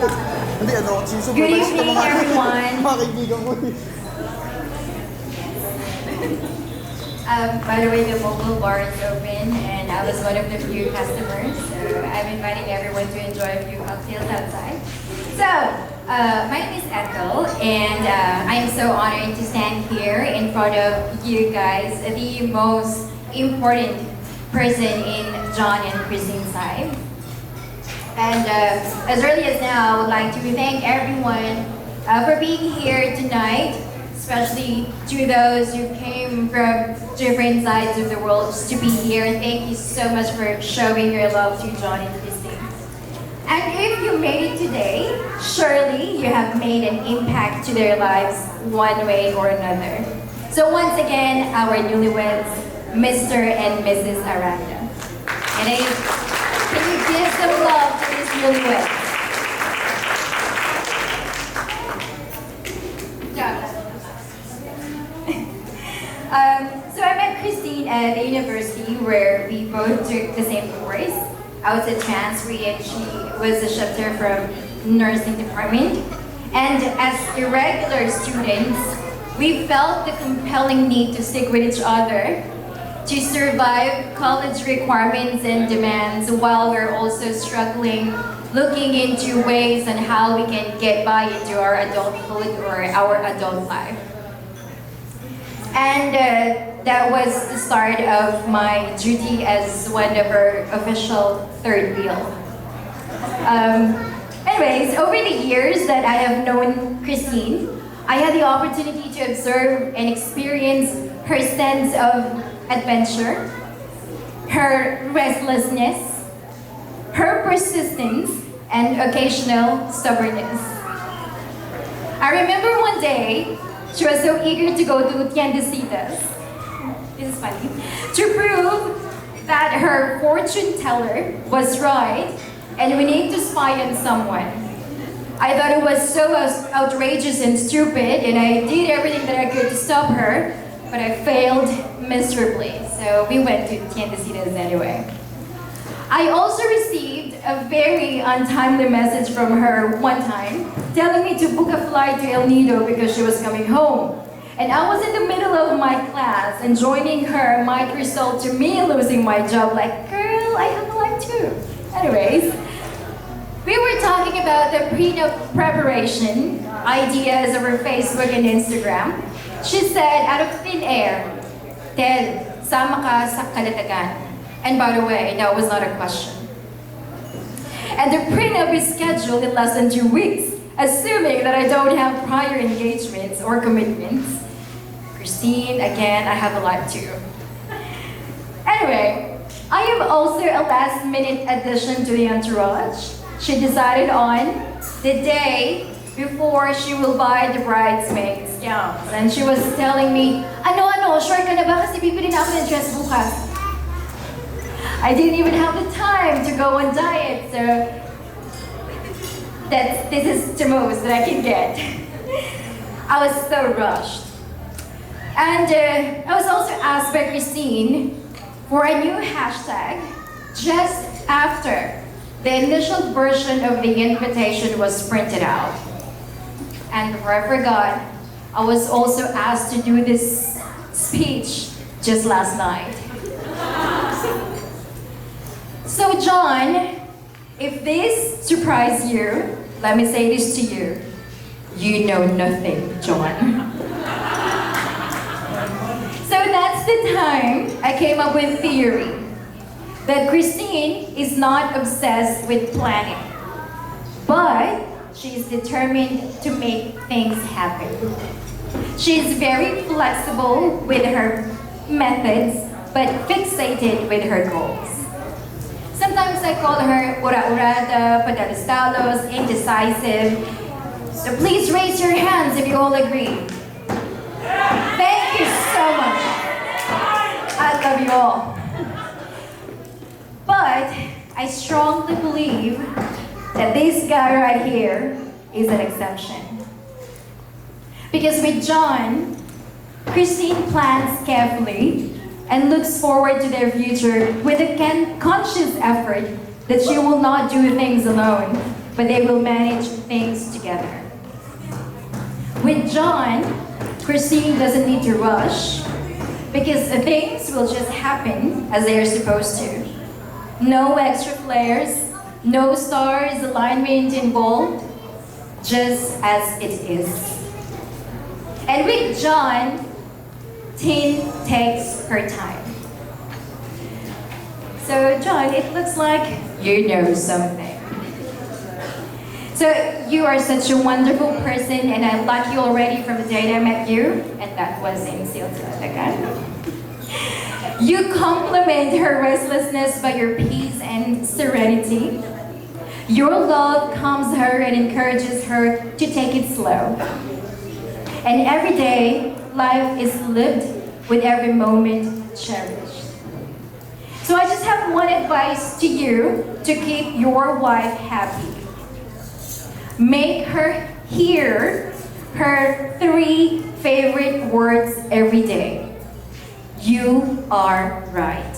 Hindi, ano, Good supervise ka evening, mga everyone. mga kaibigan ko eh. By the way, the mobile bar is open, and I was one of the few customers, so I'm inviting everyone to enjoy a few cocktails outside. So, my name is Ethel, and I am so honored to stand here in front of you guys, the most important person in John and Christine's life. And as early as now, I would like to thank everyone for being here tonight, especially to those who came from different sides of the world just to be here. Thank you so much for showing your love to John and Christine. And if you made it today, surely you have made an impact to their lives one way or another. So once again, our newlyweds, Mr. and Mrs. Aranda. And can you give some love to this newlyweds? So I met Christine at the university where we both took the same course. I was a transferee and she was a shifter from nursing department. And as irregular students, we felt the compelling need to stick with each other to survive college requirements and demands while we're also struggling, looking into ways on how we can get by into our adulthood or our adult life. And that was the start of my duty as one of our official third wheel. Anyways, over the years that I have known Christine, I had the opportunity to observe and experience her sense of adventure, her restlessness, her persistence, and occasional stubbornness. I remember one day, she was so eager to go to Tiendecitas, this is funny, to prove that her fortune teller was right and we need to spy on someone. I thought it was so outrageous and stupid, and I did everything that I could to stop her, but I failed miserably. So we went to Tiendecitas anyway. I also received a very untimely message from her one time, telling me to book a flight to El Nido because she was coming home. And I was in the middle of my class, and joining her might result to me losing my job. Like, girl, I have a life too. Anyways, we were talking about the prenup preparation, ideas over Facebook and Instagram. She said, out of thin air, Ted, sama ka sa kalatagan. And by the way, that was not a question. And the prenup is scheduled in less than 2 weeks, assuming that I don't have prior engagements or commitments. Christine, again, I have a life too. Anyway, I am also a last-minute addition to the entourage. She decided on the day before she will buy the bridesmaids gowns. And she was telling me, sure ka na ba kasi bibili na ako ng dress bukas. I didn't even have the time to go on diet, so this is the most that I can get. I was so rushed. And I was also asked by Christine for a new hashtag just after the initial version of the invitation was printed out. And before I forgot, I was also asked to do this speech just last night. So John, if this surprised you, let me say this to you. You know nothing, John. So that's the time I came up with theory that Christine is not obsessed with planning, but she is determined to make things happen. She is very flexible with her methods, but fixated with her goals. Sometimes I call her ura-urada, padalistalos, indecisive. So please raise your hands if you all agree. Thank you so much. I love you all. But I strongly believe that this guy right here is an exception. Because with John, Christine plans carefully and looks forward to their future with a conscious effort that she will not do things alone. but they will manage things together. With John, Christine doesn't need to rush because things will just happen as they are supposed to. No extra flares, no stars alignment involved, just as it is. And with John, Tin takes her time. So John, it looks like you know something. So you are such a wonderful person, and I like you already from the day I met you, and that was in Silsila. You complement her restlessness by your peace and serenity. Your love calms her and encourages her to take it slow. And every day, life is lived with every moment cherished. So I just have one advice to you to keep your wife happy. Make her hear her 3 favorite words every day. You are right.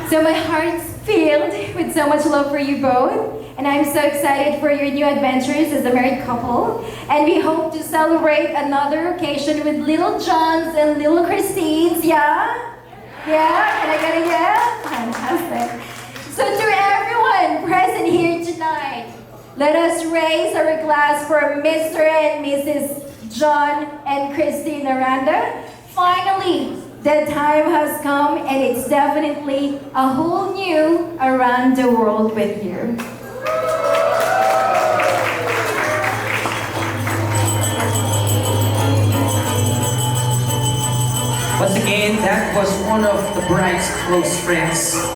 So my heart's filled with so much love for you both, and I'm so excited for your new adventures as a married couple. And we hope to celebrate another occasion with little Johns and little Christines, yeah? Yeah? Can I get a yeah? Fantastic. So to everyone present here tonight, let us raise our glass for Mr. and Mrs. John and Christine Aranda. Finally, the time has come, and it's definitely a whole new around the world with you. Once again, that was one of the bride's close friends.